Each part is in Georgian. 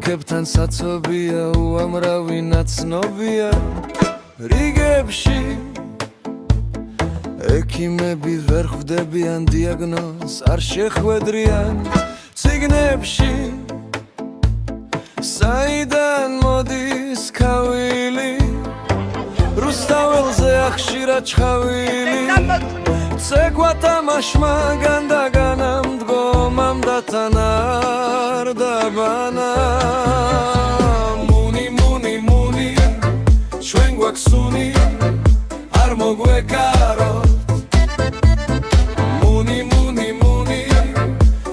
ხალხებთან საცობია უამრავი ნაცნობია რიგებში ექიმები ვერ ხვდებიან დიაგნოზს არ შეხვედრიან ციგნებში საიდან მოდის ქავილი რუსთაველზე ახშირად ჩხავილი ცეკვა თამაშმა განდაგანამ დგომამ დათან არ დაბანა მუნი მუნი მუნი ჩვენ გვაქვს არ მოგვეკაროთ მუნი მუნი მუნი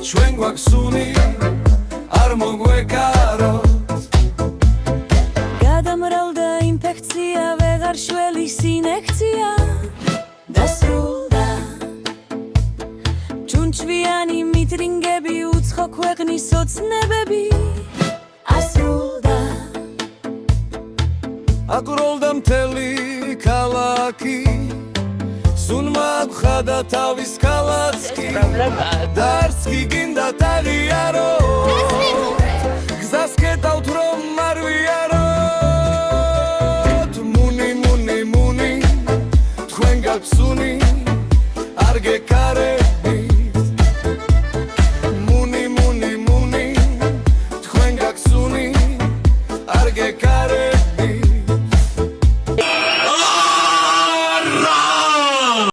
ჩვენ გვაქვს არ მოგვეკაროთ გადამრავლდა ინფექცია ვეღარ შველის ინექცია დასრულდა ჩუნჩვიანი მიტრინგები უცხო ქვეყნის ოცნებები ასრულდა აკროლდა მთელი ქალაქი სუნმა ხადა თავის ქალაქი დარც კი გინდა დაღიარო გზას კეტავთ რომ არ ვიარო